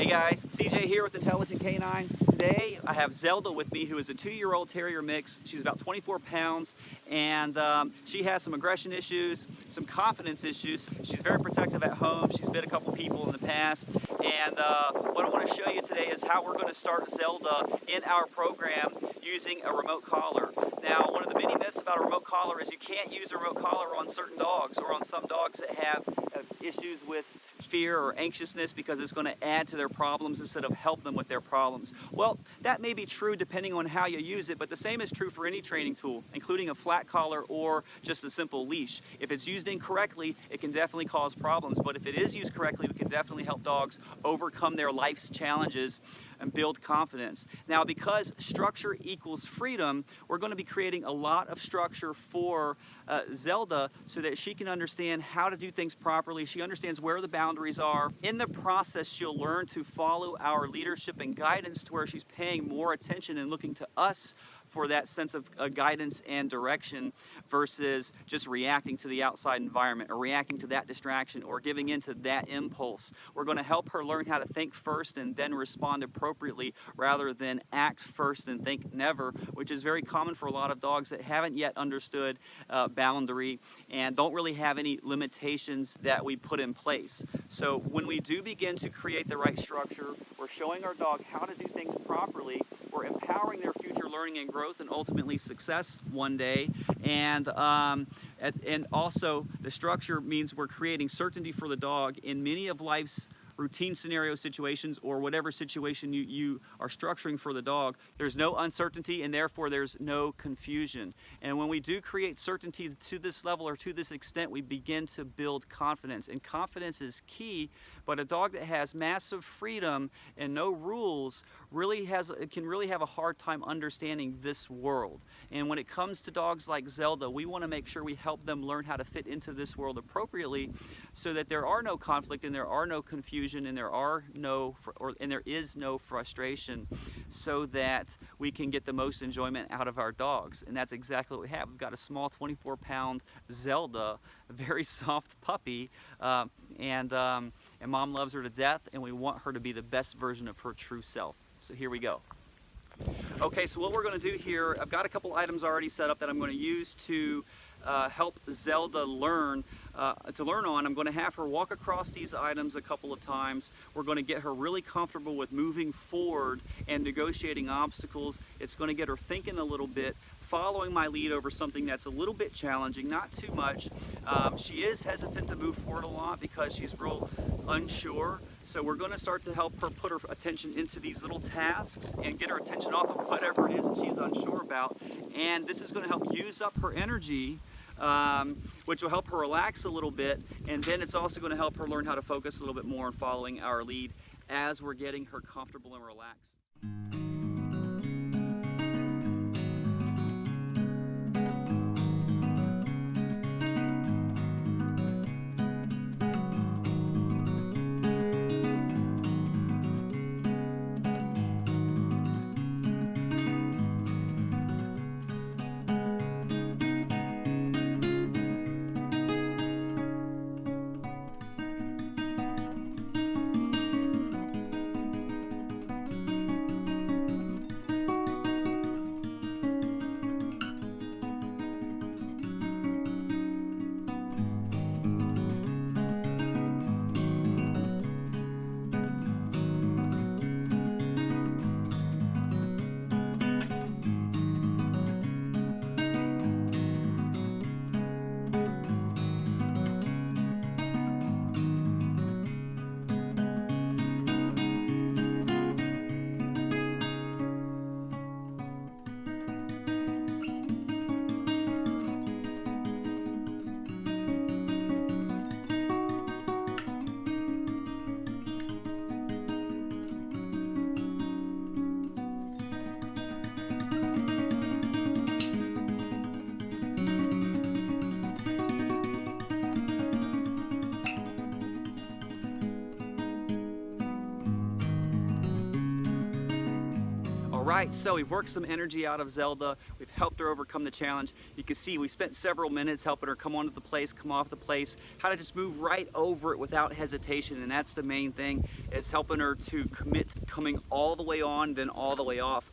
Hey guys, CJ here with Intelligent Canine. Today I have Zelda with me, who is a 2-year-old terrier mix. She's about 24 pounds and she has some aggression issues, some confidence issues. She's very protective at home. She's bit a couple people in the past. And what I want to show you today is how we're going to start Zelda in our program using a remote collar. Now, one of the many myths about a remote collar is you can't use a remote collar on certain dogs or on some dogs that have issues with fear or anxiousness because it's going to add to their problems instead of help them with their problems. Well, that may be true depending on how you use it, but the same is true for any training tool, including a flat collar or just a simple leash. If it's used incorrectly, it can definitely cause problems, but if it is used correctly, we can definitely help dogs overcome their life's challenges and build confidence. Now, because structure equals freedom, we're going to be creating a lot of structure for Zelda so that she can understand how to do things properly. She understands where the boundaries are. In the process, she'll learn to follow our leadership and guidance to where she's paying more attention and looking to us for that sense of guidance and direction versus just reacting to the outside environment or reacting to that distraction or giving into that impulse. We're going to help her learn how to think first and then respond appropriately rather than act first and think never, which is very common for a lot of dogs that haven't yet understood boundary and don't really have any limitations that we put in place. So when we do begin to create the right structure, we're showing our dog how to do things properly. We're empowering their future learning and growth and ultimately success one day. And also the structure means we're creating certainty for the dog in many of life's routine scenario situations or whatever situation you are structuring for the dog. There's no uncertainty and therefore there's no confusion. And when we do create certainty to this level or to this extent, we begin to build confidence. And confidence is key, but a dog that has massive freedom and no rules can really have a hard time understanding this world. And when it comes to dogs like Zelda, we want to make sure we help them learn how to fit into this world appropriately so that there are no conflict and there are no confusion and there is no frustration, so that we can get the most enjoyment out of our dogs. And that's exactly what we have. We've got a small 24-pound Zelda, a very soft puppy, and mom loves her to death, and we want her to be the best version of her true self. So here we go. Okay, so what we're going to do here, I've got a couple items already set up that I'm going to use to help Zelda learn on. I'm going to have her walk across these items a couple of times. We're going to get her really comfortable with moving forward and negotiating obstacles. It's going to get her thinking a little bit, following my lead over something that's a little bit challenging, not too much. She is hesitant to move forward a lot because she's real unsure. So we're going to start to help her put her attention into these little tasks and get her attention off of whatever it is that she's unsure about. And this is going to help use up her energy, which will help her relax a little bit. And then it's also going to help her learn how to focus a little bit more on following our lead as we're getting her comfortable and relaxed. All right, so we've worked some energy out of Zelda. We've helped her overcome the challenge. You can see we spent several minutes helping her come onto the place, come off the place, how to just move right over it without hesitation. And that's the main thing, is helping her to commit to coming all the way on, then all the way off.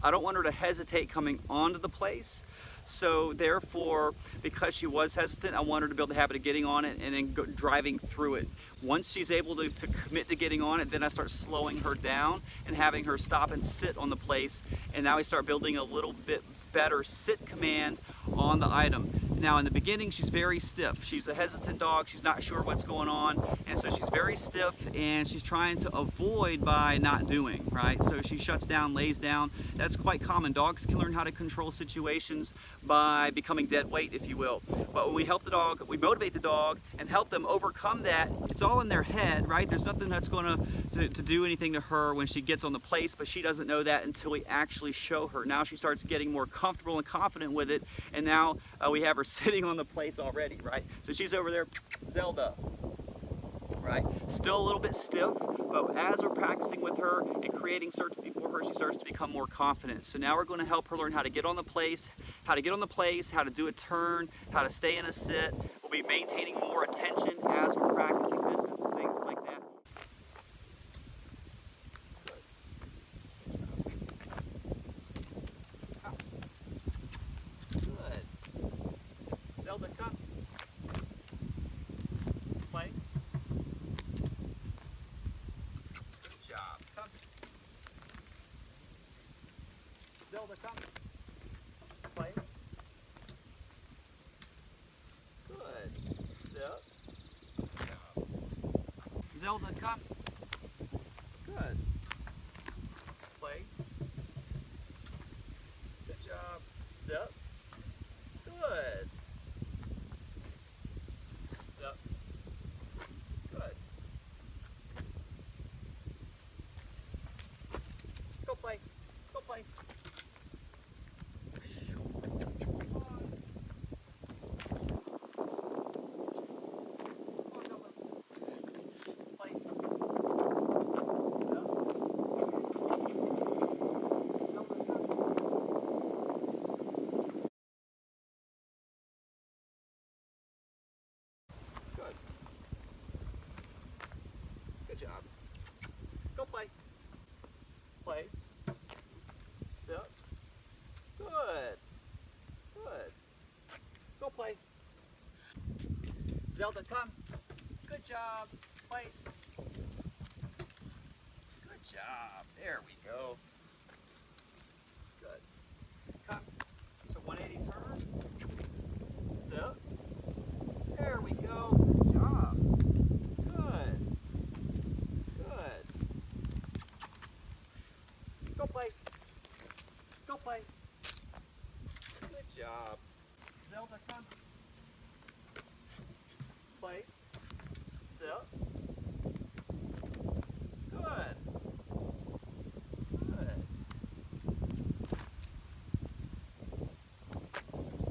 I don't want her to hesitate coming onto the place. So therefore, because she was hesitant, I want her to build the habit of getting on it and then driving through it. Once she's able to commit to getting on it, then I start slowing her down and having her stop and sit on the place. And now we start building a little bit better sit command on the item. Now in the beginning, she's very stiff. She's a hesitant dog. She's not sure what's going on. And so she's very stiff and she's trying to avoid by not doing, right? So she shuts down, lays down. That's quite common. Dogs can learn how to control situations by becoming dead weight, if you will. But when we help the dog, we motivate the dog and help them overcome that. It's all in their head, right? There's nothing that's going to do anything to her when she gets on the place, but she doesn't know that until we actually show her. Now she starts getting more comfortable and confident with it, and now we have her sitting on the place already, right? So she's over there, Zelda, right? Still a little bit stiff, but as we're practicing with her and creating certainty for her, she starts to become more confident. So now we're going to help her learn how to get on the place, how to do a turn, how to stay in a sit. We'll be maintaining more attention as we're practicing distance and things like that. Zelda, come. Place. Good job. Come. Zelda, come. Place. Good. Sit. Good job. Zelda, come. Good. Place. Good job. Sit. Good. Sit. Good. Go play. Go play. Good job. Go play. Place. Sit. Good. Good. Go play. Zelda, come. Good job. Place. Good job. There we go. Good. Come. So 180 turn. Sit. There we go. Good job. Good. Good. Go play. Go play. Good job. Zelda, come. Place. Sit. Good. Good.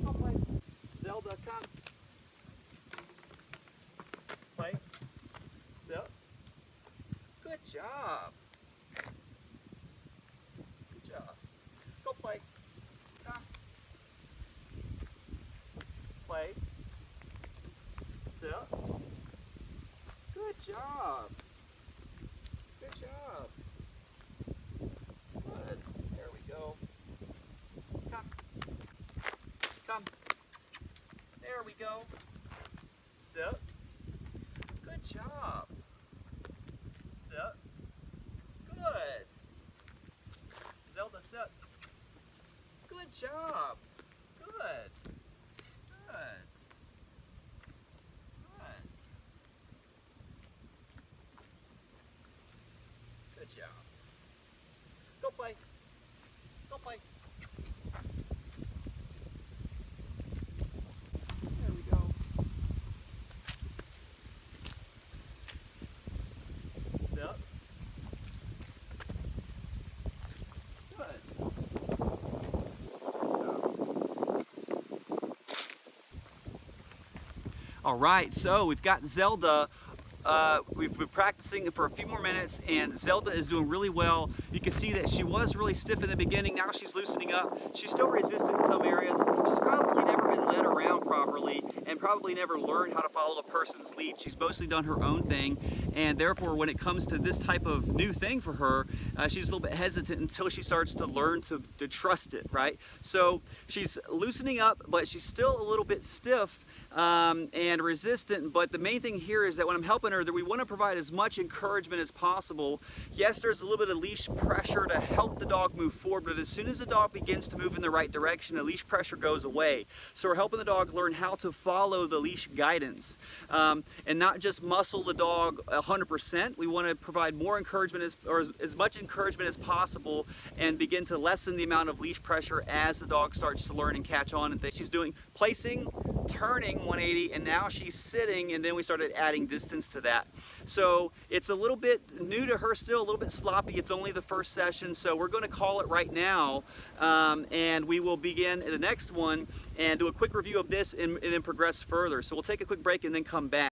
Go play. Zelda, come. Place. Sit. Good job. Good job. Go play. Come. Place. Sit. Good job. Good job. Good. There we go. Come. Come. There we go. Sit. Good job. Sit. Good. Zelda, sit. Good job. Good. Good. Good. Good job. Go play. Go play. There we go. Sit. Good. All right, so we've got Zelda we've been practicing for a few more minutes, and Zelda is doing really well. You can see that she was really stiff in the beginning. Now she's loosening up. She's still resistant in some areas. She's probably never been led around properly and probably never learned how to follow a person's lead. She's mostly done her own thing, and therefore when it comes to this type of new thing for her, she's a little bit hesitant until she starts to learn to trust it, right? So she's loosening up, but she's still a little bit stiff and resistant. But the main thing here is that when I'm helping her, that we want to provide as much encouragement as possible. Yes, there's a little bit of leash pressure to help the dog move forward, but as soon as the dog begins to move in the right direction, the leash pressure goes away. So we're helping the dog learn how to follow the leash guidance and not just muscle the dog 100%. We want to provide more encouragement as much encouragement as possible and begin to lessen the amount of leash pressure as the dog starts to learn and catch on and things. She's doing placing, turning 180, and now she's sitting, and then we started adding distance to that. So it's a little bit new to her still, a little bit sloppy. It's only the first session, so we're going to call it right now, and we will begin the next one and do a quick review of this and then progress further. So we'll take a quick break and then come back.